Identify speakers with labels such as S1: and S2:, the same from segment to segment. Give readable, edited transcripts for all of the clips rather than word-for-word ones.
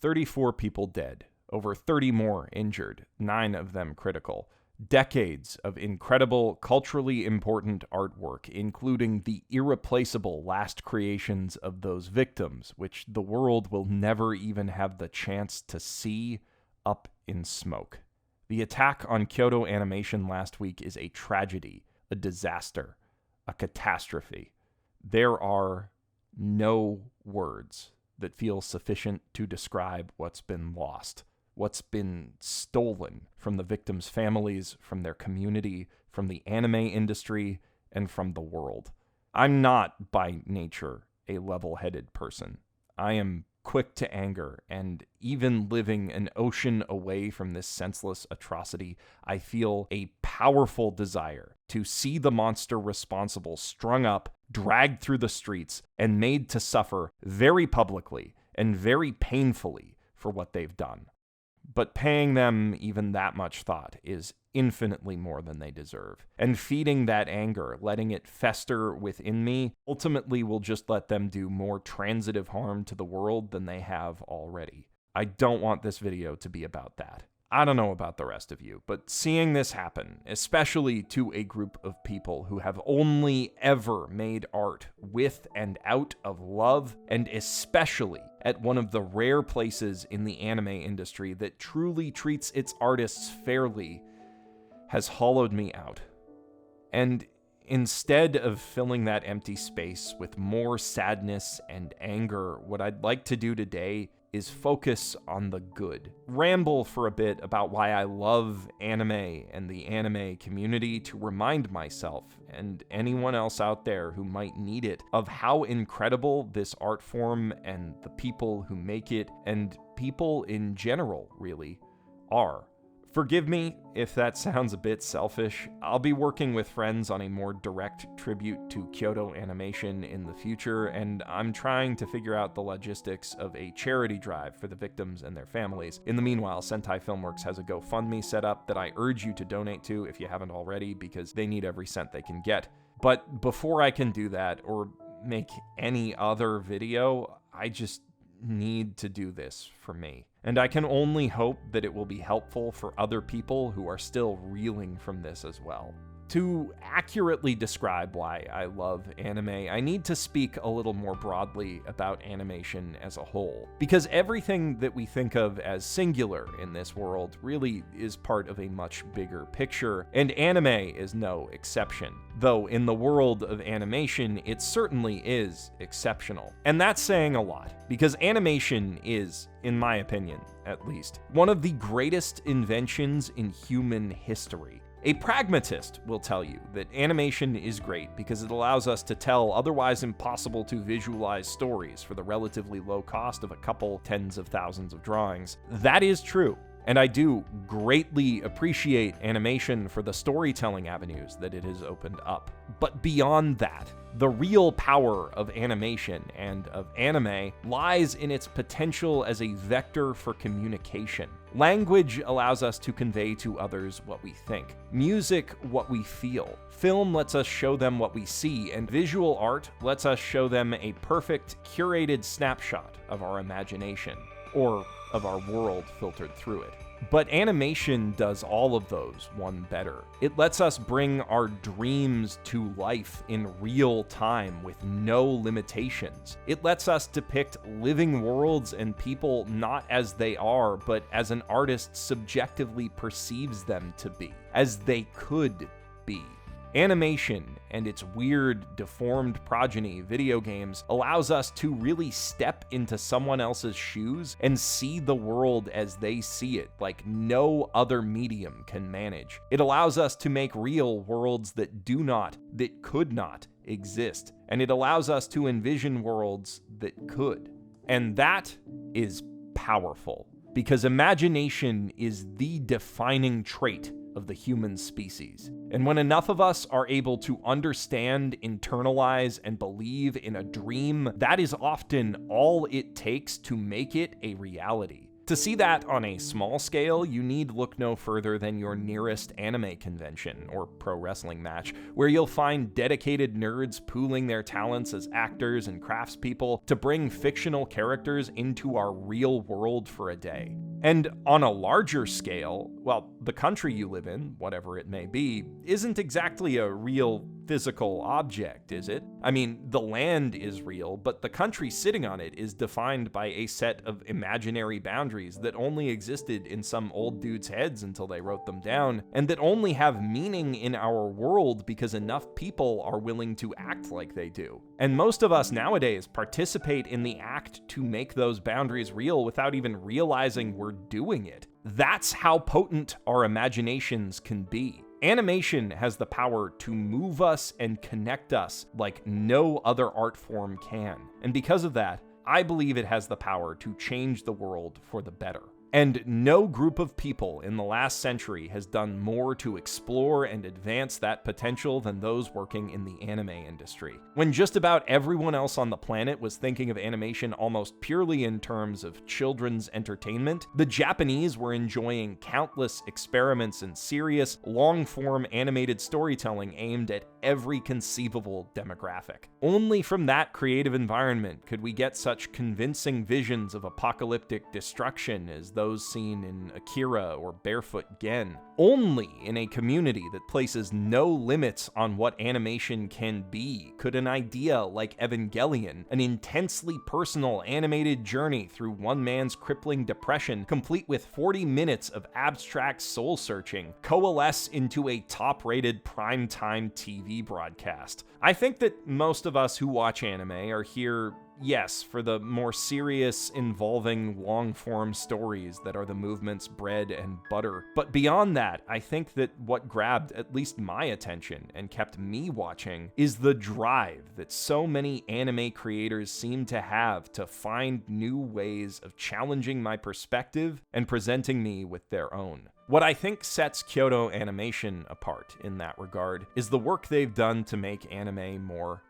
S1: 34 people dead, over 30 more injured, 9 of them critical. Decades of incredible, culturally important artwork, including the irreplaceable last creations of those victims, which the world will never even have the chance to see, up in smoke. The attack on Kyoto Animation last week is a tragedy, a disaster, a catastrophe. There are no words that feel sufficient to describe what's been lost, what's been stolen from the victims' families, from their community, from the anime industry, and from the world. I'm not, by nature, a level-headed person. I am quick to anger, and even living an ocean away from this senseless atrocity, I feel a powerful desire to see the monster responsible strung up, dragged through the streets, and made to suffer very publicly and very painfully for what they've done. But paying them even that much thought is infinitely more than they deserve. And feeding that anger, letting it fester within me, ultimately will just let them do more transitive harm to the world than they have already. I don't want this video to be about that. I don't know about the rest of you, but seeing this happen, especially to a group of people who have only ever made art with and out of love, and especially at one of the rare places in the anime industry that truly treats its artists fairly, has hollowed me out. And instead of filling that empty space with more sadness and anger, what I'd like to do today is focus on the good. Ramble for a bit about why I love anime and the anime community to remind myself, and anyone else out there who might need it, of how incredible this art form and the people who make it, and people in general, really, are. Forgive me if that sounds a bit selfish. I'll be working with friends on a more direct tribute to Kyoto Animation in the future, and I'm trying to figure out the logistics of a charity drive for the victims and their families. In the meanwhile, Sentai Filmworks has a GoFundMe set up that I urge you to donate to if you haven't already, because they need every cent they can get. But before I can do that, or make any other video, I just need to do this for me. And I can only hope that it will be helpful for other people who are still reeling from this as well. To accurately describe why I love anime, I need to speak a little more broadly about animation as a whole. Because everything that we think of as singular in this world really is part of a much bigger picture, and anime is no exception. Though in the world of animation, it certainly is exceptional. And that's saying a lot, because animation is, in my opinion at least, one of the greatest inventions in human history. A pragmatist will tell you that animation is great because it allows us to tell otherwise impossible to visualize stories for the relatively low cost of a couple tens of thousands of drawings. That is true, and I do greatly appreciate animation for the storytelling avenues that it has opened up. But beyond that, the real power of animation and of anime lies in its potential as a vector for communication. Language allows us to convey to others what we think. Music, what we feel. Film lets us show them what we see, and visual art lets us show them a perfect, curated snapshot of our imagination, or of our world filtered through it. But animation does all of those one better. It lets us bring our dreams to life in real time with no limitations. It lets us depict living worlds and people not as they are, but as an artist subjectively perceives them to be, as they could be. Animation and its weird, deformed progeny, video games, allows us to really step into someone else's shoes and see the world as they see it, like no other medium can manage. It allows us to make real worlds that could not exist, and it allows us to envision worlds that could. And that is powerful, because imagination is the defining trait of the human species. And when enough of us are able to understand, internalize, and believe in a dream, that is often all it takes to make it a reality. To see that on a small scale, you need look no further than your nearest anime convention or pro wrestling match, where you'll find dedicated nerds pooling their talents as actors and craftspeople to bring fictional characters into our real world for a day. And on a larger scale, well, the country you live in, whatever it may be, isn't exactly a real physical object, is it? I mean, the land is real, but the country sitting on it is defined by a set of imaginary boundaries that only existed in some old dudes' heads until they wrote them down, and that only have meaning in our world because enough people are willing to act like they do. And most of us nowadays participate in the act to make those boundaries real without even realizing we're doing it. That's how potent our imaginations can be. Animation has the power to move us and connect us like no other art form can. And because of that, I believe it has the power to change the world for the better. And no group of people in the last century has done more to explore and advance that potential than those working in the anime industry. When just about everyone else on the planet was thinking of animation almost purely in terms of children's entertainment, the Japanese were enjoying countless experiments in serious, long-form animated storytelling aimed at every conceivable demographic. Only from that creative environment could we get such convincing visions of apocalyptic destruction as those seen in Akira or Barefoot Gen. Only in a community that places no limits on what animation can be could an idea like Evangelion, an intensely personal animated journey through one man's crippling depression, complete with 40 minutes of abstract soul-searching, coalesce into a top-rated primetime TV broadcast. I think that most of us who watch anime are here, yes, for the more serious, involving, long-form stories that are the movement's bread and butter. But beyond that, I think that what grabbed at least my attention and kept me watching is the drive that so many anime creators seem to have to find new ways of challenging my perspective and presenting me with their own. What I think sets Kyoto Animation apart in that regard is the work they've done to make anime more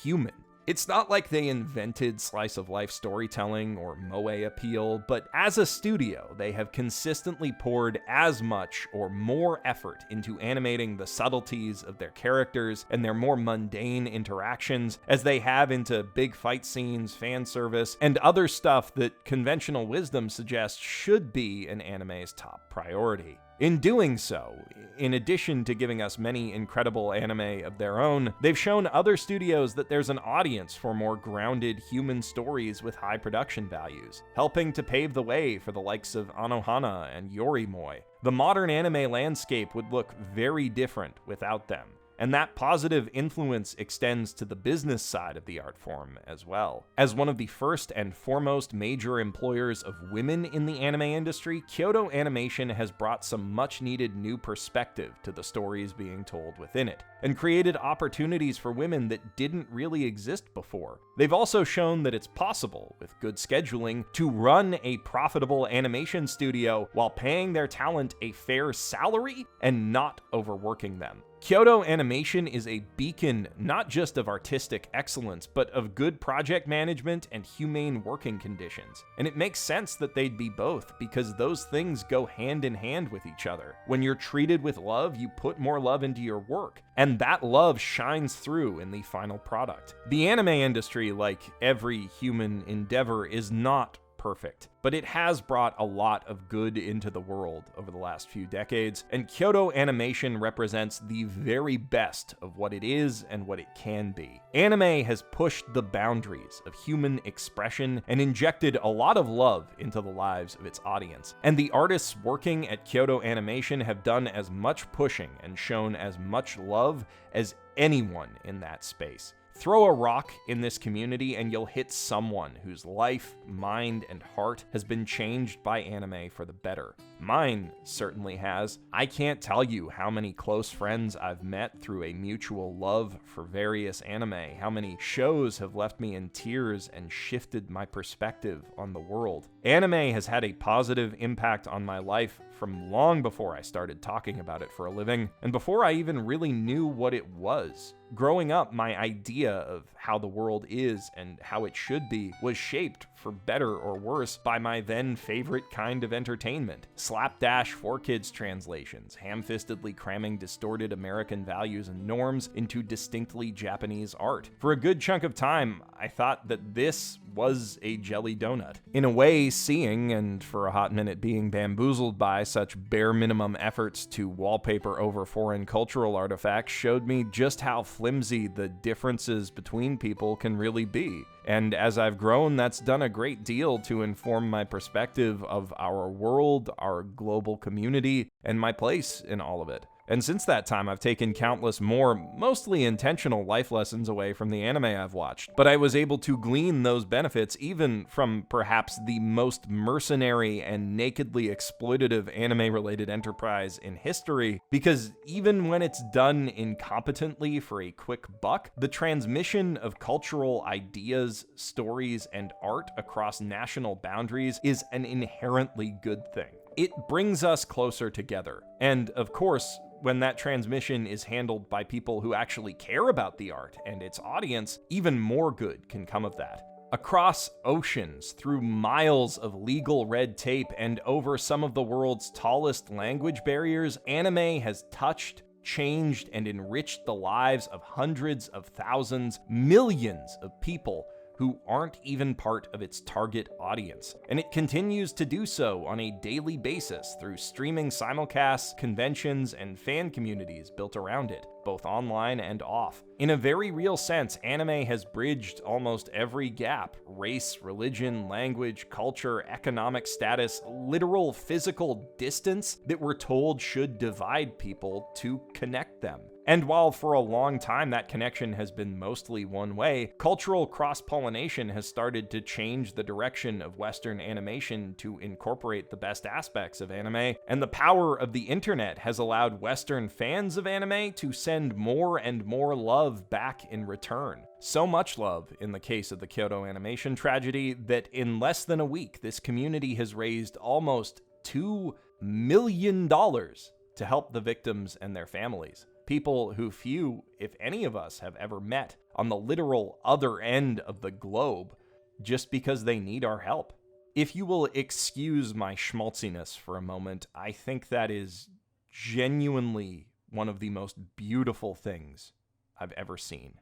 S1: human. It's not like they invented slice-of-life storytelling or moe appeal, but as a studio, they have consistently poured as much or more effort into animating the subtleties of their characters and their more mundane interactions as they have into big fight scenes, fan service, and other stuff that conventional wisdom suggests should be an anime's top priority. In doing so, in addition to giving us many incredible anime of their own, they've shown other studios that there's an audience for more grounded human stories with high production values, helping to pave the way for the likes of Anohana and Yorimoi. The modern anime landscape would look very different without them. And that positive influence extends to the business side of the art form as well. As one of the first and foremost major employers of women in the anime industry, Kyoto Animation has brought some much-needed new perspective to the stories being told within it, and created opportunities for women that didn't really exist before. They've also shown that it's possible, with good scheduling, to run a profitable animation studio while paying their talent a fair salary and not overworking them. Kyoto Animation is a beacon not just of artistic excellence, but of good project management and humane working conditions. And it makes sense that they'd be both, because those things go hand in hand with each other. When you're treated with love, you put more love into your work, and that love shines through in the final product. The anime industry, like every human endeavor, is not perfect, but it has brought a lot of good into the world over the last few decades, and Kyoto Animation represents the very best of what it is and what it can be. Anime has pushed the boundaries of human expression and injected a lot of love into the lives of its audience, and the artists working at Kyoto Animation have done as much pushing and shown as much love as anyone in that space. Throw a rock in this community and you'll hit someone whose life, mind, and heart has been changed by anime for the better. Mine certainly has. I can't tell you how many close friends I've met through a mutual love for various anime, how many shows have left me in tears and shifted my perspective on the world. Anime has had a positive impact on my life from long before I started talking about it for a living, and before I even really knew what it was. Growing up, my idea of how the world is and how it should be was shaped, for better or worse, by my then favorite kind of entertainment. Slapdash 4Kids translations, ham-fistedly cramming distorted American values and norms into distinctly Japanese art. For a good chunk of time, I thought that this was a jelly donut. In a way, seeing, and for a hot minute being bamboozled by, such bare minimum efforts to wallpaper over foreign cultural artifacts showed me just how flimsy the differences between people can really be. And as I've grown, that's done a great deal to inform my perspective of our world, our global community, and my place in all of it. And since that time, I've taken countless more, mostly intentional life lessons away from the anime I've watched. But I was able to glean those benefits even from perhaps the most mercenary and nakedly exploitative anime-related enterprise in history, because even when it's done incompetently for a quick buck, the transmission of cultural ideas, stories, and art across national boundaries is an inherently good thing. It brings us closer together. And of course, when that transmission is handled by people who actually care about the art and its audience, even more good can come of that. Across oceans, through miles of legal red tape, and over some of the world's tallest language barriers, anime has touched, changed, and enriched the lives of hundreds of thousands, millions of people who aren't even part of its target audience. And it continues to do so on a daily basis through streaming simulcasts, conventions, and fan communities built around it, both online and off. In a very real sense, anime has bridged almost every gap: race, religion, language, culture, economic status, literal physical distance that we're told should divide people to connect them. And while for a long time that connection has been mostly one way, cultural cross-pollination has started to change the direction of Western animation to incorporate the best aspects of anime, and the power of the internet has allowed Western fans of anime to send more and more love back in return. So much love, in the case of the Kyoto Animation tragedy, that in less than a week, this community has raised almost $2 million to help the victims and their families. People who few, if any of us, have ever met on the literal other end of the globe, just because they need our help. If you will excuse my schmaltziness for a moment, I think that is genuinely one of the most beautiful things I've ever seen.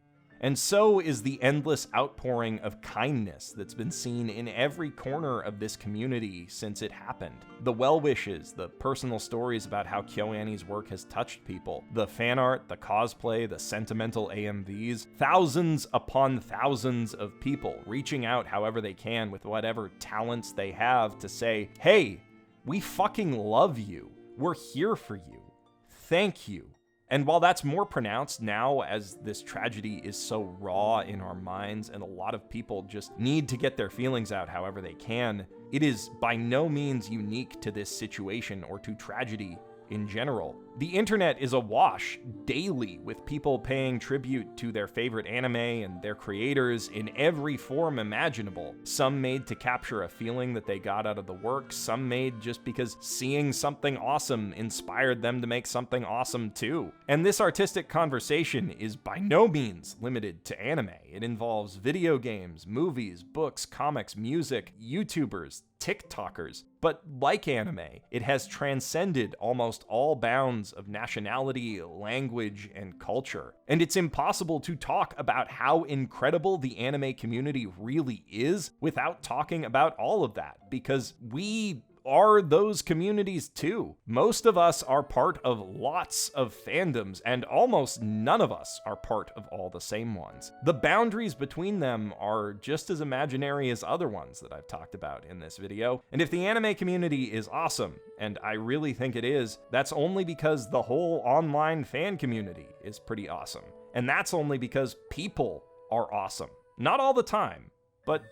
S1: And so is the endless outpouring of kindness that's been seen in every corner of this community since it happened. The well wishes, the personal stories about how KyoAni's work has touched people, the fan art, the cosplay, the sentimental AMVs, thousands upon thousands of people reaching out however they can with whatever talents they have to say, hey, we fucking love you. We're here for you. Thank you. And while that's more pronounced now as this tragedy is so raw in our minds and a lot of people just need to get their feelings out however they can, it is by no means unique to this situation or to tragedy in general. The internet is awash daily with people paying tribute to their favorite anime and their creators in every form imaginable. Some made to capture a feeling that they got out of the work, some made just because seeing something awesome inspired them to make something awesome too. And this artistic conversation is by no means limited to anime. It involves video games, movies, books, comics, music, YouTubers, TikTokers. But like anime, it has transcended almost all bounds of nationality, language, and culture. And it's impossible to talk about how incredible the anime community really is without talking about all of that, because we are those communities too. Most of us are part of lots of fandoms, and almost none of us are part of all the same ones. The boundaries between them are just as imaginary as other ones that I've talked about in this video. And if the anime community is awesome, and I really think it is, that's only because the whole online fan community is pretty awesome. And that's only because people are awesome. Not all the time, but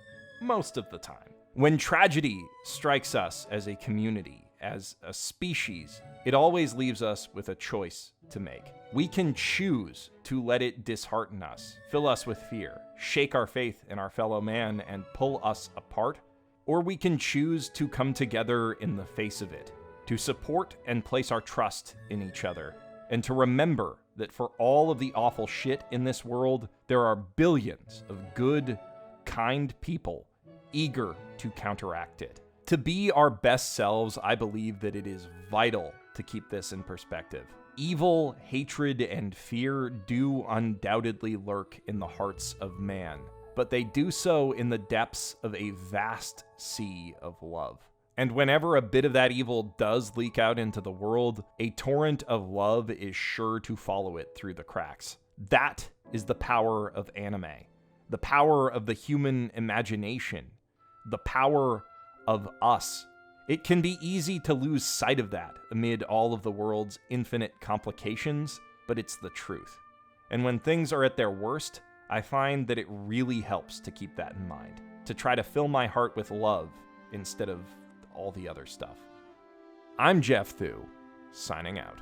S1: most of the time. When tragedy strikes us as a community, as a species, it always leaves us with a choice to make. We can choose to let it dishearten us, fill us with fear, shake our faith in our fellow man, and pull us apart, or we can choose to come together in the face of it, to support and place our trust in each other, and to remember that for all of the awful shit in this world, there are billions of good, kind people eager to counteract it. To be our best selves, I believe that it is vital to keep this in perspective. Evil, hatred, and fear do undoubtedly lurk in the hearts of man, but they do so in the depths of a vast sea of love. And whenever a bit of that evil does leak out into the world, a torrent of love is sure to follow it through the cracks. That is the power of anime, the power of the human imagination, the power of us. It can be easy to lose sight of that amid all of the world's infinite complications, but it's the truth. And when things are at their worst, I find that it really helps to keep that in mind, to try to fill my heart with love instead of all the other stuff. I'm Geoff Thew, signing out.